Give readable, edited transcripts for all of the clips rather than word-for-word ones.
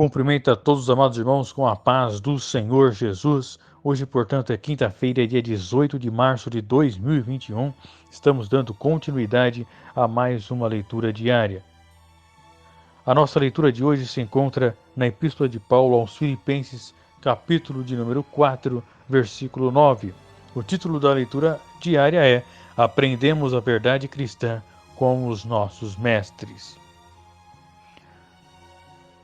Cumprimento a todos os amados irmãos com a paz do Senhor Jesus. Hoje, portanto, é quinta-feira, dia 18 de março de 2021. Estamos dando continuidade a mais uma leitura diária. A nossa leitura de hoje se encontra na Epístola de Paulo aos Filipenses, capítulo de número 4, versículo 9. O título da leitura diária é Aprendemos a Verdade Cristã com os Nossos Mestres.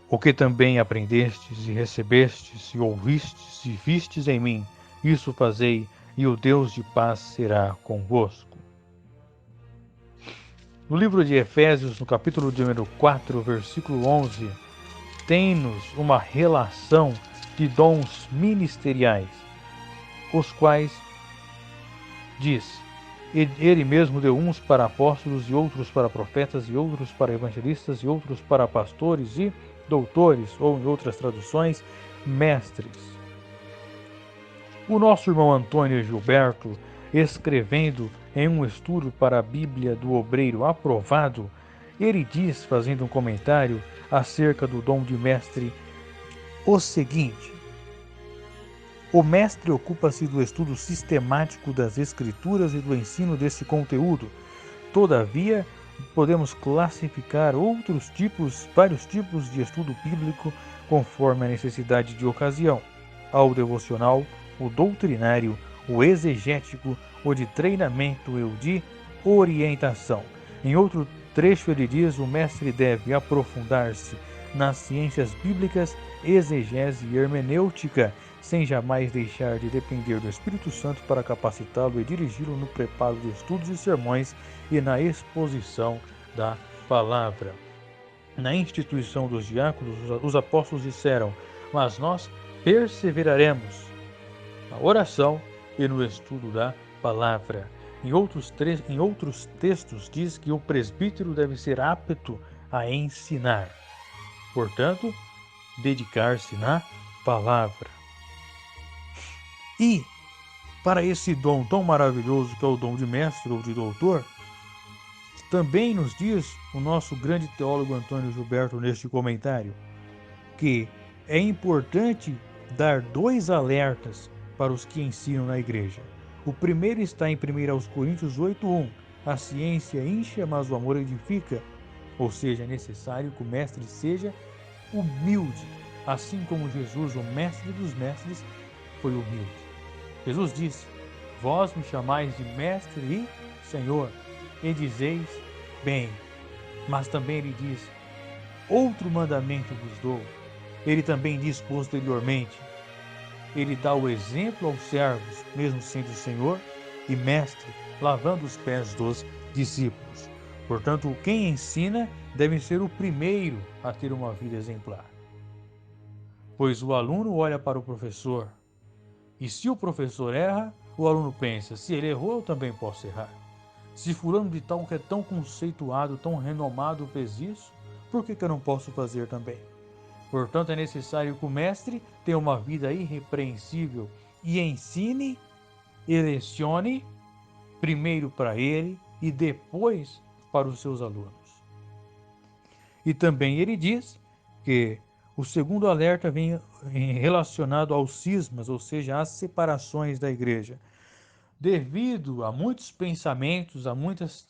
O que também aprendestes e recebestes e ouvistes e vistes em mim, isso fazei, e o Deus de paz será convosco. No livro de Efésios, no capítulo de número 4, versículo 11, tem-nos uma relação de dons ministeriais, os quais diz: Ele mesmo deu uns para apóstolos, e outros para profetas, e outros para evangelistas, e outros para pastores e doutores, ou em outras traduções, mestres. O nosso irmão Antônio Gilberto, escrevendo em um estudo para a Bíblia do Obreiro Aprovado, ele diz, fazendo um comentário acerca do dom de mestre, o seguinte: o mestre ocupa-se do estudo sistemático das Escrituras e do ensino desse conteúdo. Todavia, podemos classificar vários tipos de estudo bíblico conforme a necessidade de ocasião: ao devocional, o doutrinário, o exegético, o de treinamento e o de orientação. Em outro trecho ele diz: o mestre deve aprofundar-se nas ciências bíblicas, exegese e hermenêutica, sem jamais deixar de depender do Espírito Santo para capacitá-lo e dirigi-lo no preparo de estudos e sermões e na exposição da palavra. Na instituição dos diáconos, os apóstolos disseram: mas nós perseveraremos na oração e no estudo da palavra. Em outros textos diz que o presbítero deve ser apto a ensinar. Portanto, dedicar-se na palavra. E, para esse dom tão maravilhoso que é o dom de mestre ou de doutor, também nos diz o nosso grande teólogo Antônio Gilberto neste comentário, que é importante dar dois alertas para os que ensinam na igreja. O primeiro está em 1 Coríntios 8:1. A ciência incha, mas o amor edifica. Ou seja, é necessário que o mestre seja humilde, assim como Jesus, o mestre dos mestres, foi humilde. Jesus disse: vós me chamais de mestre e Senhor, e dizeis bem. Mas também ele diz: outro mandamento vos dou. Ele também diz posteriormente: ele dá o exemplo aos servos, mesmo sendo Senhor e mestre, lavando os pés dos discípulos. Portanto, quem ensina deve ser o primeiro a ter uma vida exemplar. Pois o aluno olha para o professor, e se o professor erra, o aluno pensa: se ele errou, eu também posso errar. Se fulano de tal, que é tão conceituado, tão renomado, fez isso, por que eu não posso fazer também? Portanto, é necessário que o mestre tenha uma vida irrepreensível e ensine e lecione primeiro para ele e depois para os seus alunos. E também ele diz que o segundo alerta vem relacionado aos cismas, ou seja, às separações da igreja. Devido a muitos pensamentos, a muitas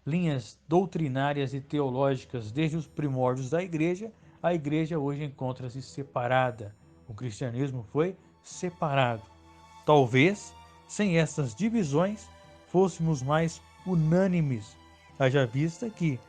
linhas doutrinárias e teológicas desde os primórdios da igreja, a igreja hoje encontra-se separada. O cristianismo foi separado. Talvez, sem essas divisões, fôssemos mais unânimes, haja vista que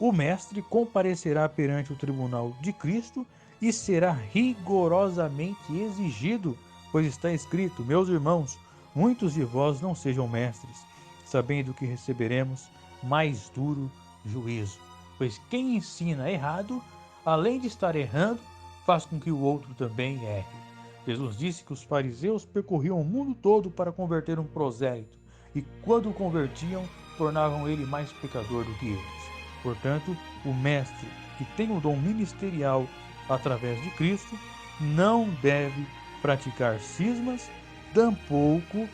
o mestre comparecerá perante o tribunal de Cristo e será rigorosamente exigido, pois está escrito: meus irmãos, muitos de vós não sejam mestres, sabendo que receberemos mais duro juízo. Pois quem ensina errado, além de estar errando, faz com que o outro também erre. Jesus disse que os fariseus percorriam o mundo todo para converter um prosélito, e quando o convertiam, tornavam ele mais pecador do que eles. Portanto, o mestre que tem o dom ministerial através de Cristo não deve praticar cismas, tampouco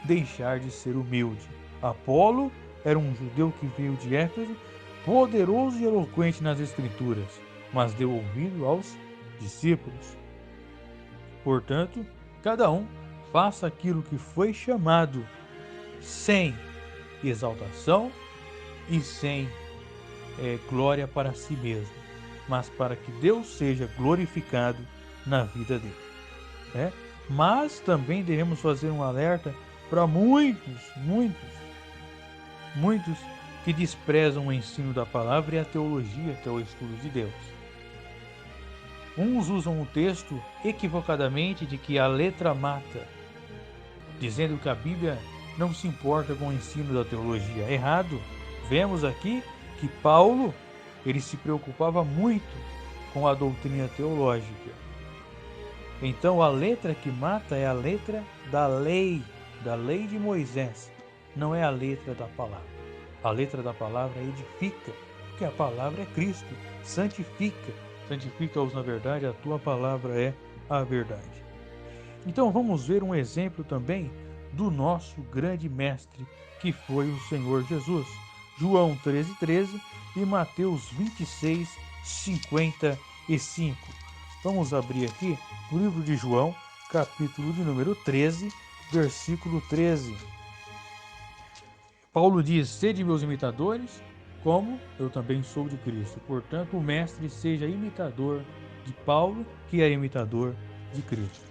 deixar de ser humilde. Apolo era um judeu que veio de Éfeso, poderoso e eloquente nas Escrituras, mas deu ouvido aos discípulos. Portanto, cada um faça aquilo que foi chamado, sem exaltação e sem glória para si mesmo, mas para que Deus seja glorificado na vida dele. Né? Mas também devemos fazer um alerta para muitos que desprezam o ensino da palavra e a teologia, que é o estudo de Deus. Uns usam o texto equivocadamente de que a letra mata, dizendo que a Bíblia não se importa com o ensino da teologia. Errado. Vemos aqui que Paulo, ele se preocupava muito com a doutrina teológica. Então a letra que mata é a letra da lei de Moisés, não é a letra da palavra. A letra da palavra edifica, porque a palavra é Cristo, santifica-os na verdade, a tua palavra é a verdade. Então vamos ver um exemplo também do nosso grande mestre, que foi o Senhor Jesus. João 13:13 e Mateus 26:55. Vamos abrir aqui o livro de João, capítulo de número 13, versículo 13. Paulo diz: sede meus imitadores, como eu também sou de Cristo. Portanto, o mestre seja imitador de Paulo, que é imitador de Cristo.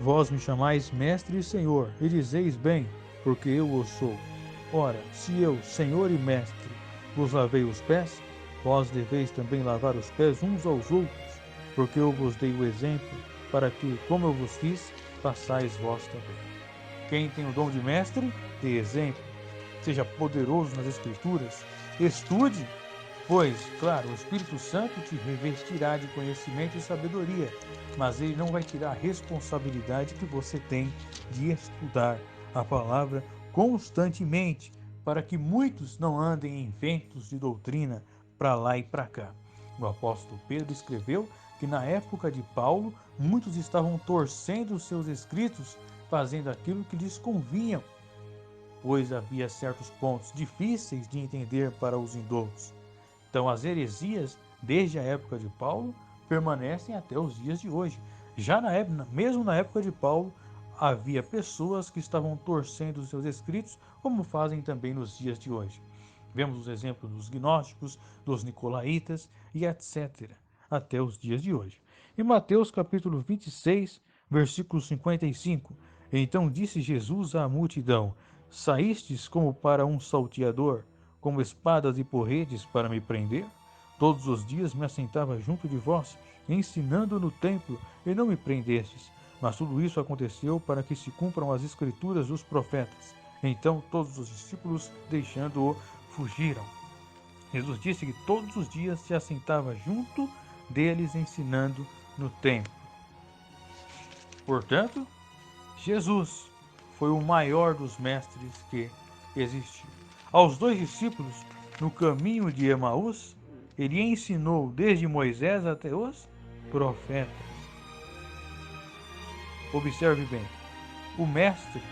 Vós me chamais mestre e senhor, e dizeis bem, porque eu o sou. Ora, se eu, senhor e mestre, vos lavei os pés, vós deveis também lavar os pés uns aos outros, porque eu vos dei o exemplo, para que, como eu vos fiz, façais vós também. Quem tem o dom de mestre, dê exemplo. Seja poderoso nas Escrituras. Estude, pois, claro, o Espírito Santo te revestirá de conhecimento e sabedoria, mas ele não vai tirar a responsabilidade que você tem de estudar a palavra constantemente, para que muitos não andem em ventos de doutrina para lá e para cá. O apóstolo Pedro escreveu que na época de Paulo, muitos estavam torcendo os seus escritos, fazendo aquilo que lhes convinha, pois havia certos pontos difíceis de entender para os indoutos. Então as heresias, desde a época de Paulo, permanecem até os dias de hoje. Mesmo na época de Paulo, havia pessoas que estavam torcendo os seus escritos, como fazem também nos dias de hoje. Vemos os exemplos dos gnósticos, dos nicolaítas e etc., até os dias de hoje. Em Mateus capítulo 26, versículo 55, então disse Jesus à multidão: saístes como para um salteador, como espadas e porretes para me prender? Todos os dias me assentava junto de vós, ensinando no templo, e não me prendestes. Mas tudo isso aconteceu para que se cumpram as escrituras dos profetas. Então todos os discípulos, deixando-o, fugiram. Jesus disse que todos os dias se assentava junto deles, ensinando no templo. Portanto, Jesus foi o maior dos mestres que existiu. Aos dois discípulos, no caminho de Emaús, ele ensinou desde Moisés até os profetas. Observe bem, o mestre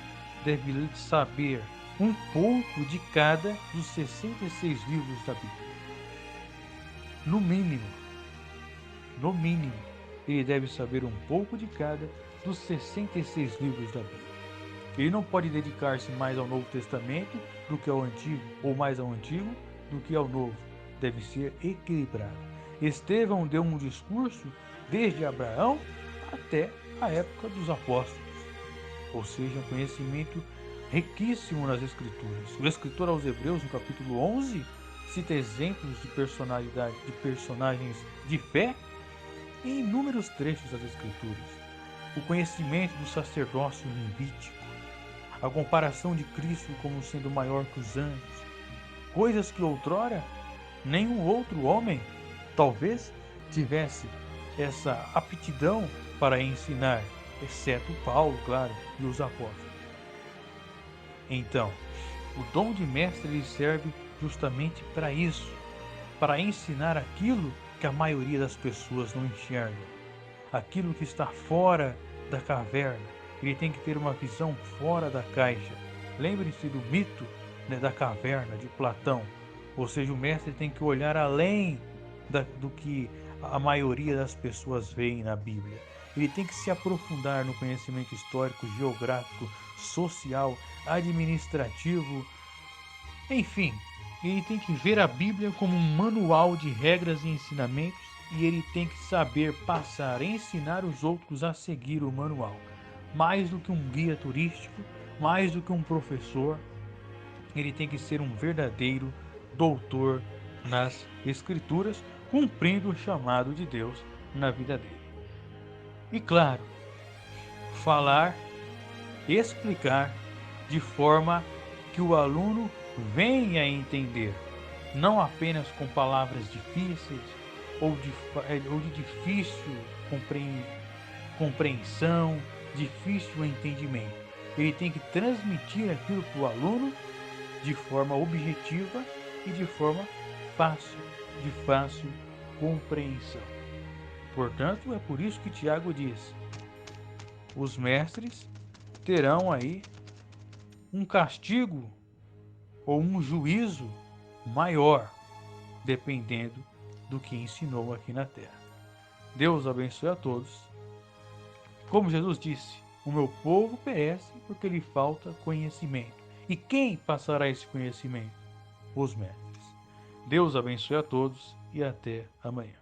deve saber um pouco de cada dos 66 livros da Bíblia. No mínimo, ele deve saber um pouco de cada dos 66 livros da Bíblia. Ele não pode dedicar-se mais ao Novo Testamento do que ao Antigo, ou mais ao Antigo do que ao Novo. Deve ser equilibrado. Estevão deu um discurso desde Abraão até a época dos apóstolos, ou seja, um conhecimento riquíssimo nas Escrituras. O escritor aos Hebreus, no capítulo 11, cita exemplos de personagens de fé em inúmeros trechos das Escrituras. O conhecimento do sacerdócio levítico, a comparação de Cristo como sendo maior que os anjos, coisas que outrora nenhum outro homem talvez tivesse essa aptidão para ensinar, exceto Paulo, claro, e os apóstolos. Então, o dom de mestre ele serve justamente para isso, para ensinar aquilo que a maioria das pessoas não enxerga, aquilo que está fora da caverna. Ele tem que ter uma visão fora da caixa. Lembre-se do mito, da caverna de Platão, Ou seja, o mestre tem que olhar além do que a maioria das pessoas veem na Bíblia. Ele tem que se aprofundar no conhecimento histórico, geográfico, social, administrativo, enfim. Ele tem que ver a Bíblia como um manual de regras e ensinamentos e ele tem que saber passar, ensinar os outros a seguir o manual. Mais do que um guia turístico, mais do que um professor, ele tem que ser um verdadeiro doutor nas Escrituras, cumprindo o chamado de Deus na vida dele. E claro, falar, explicar de forma que o aluno venha a entender, não apenas com palavras difíceis ou de difícil compreensão, difícil entendimento. Ele tem que transmitir aquilo para o aluno de forma objetiva e de forma fácil, de fácil compreensão. Portanto, é por isso que Tiago diz: os mestres terão aí um castigo ou um juízo maior, dependendo do que ensinou aqui na terra. Deus abençoe a todos. Como Jesus disse, o meu povo perece porque lhe falta conhecimento. E quem passará esse conhecimento? Os mestres. Deus abençoe a todos e até amanhã.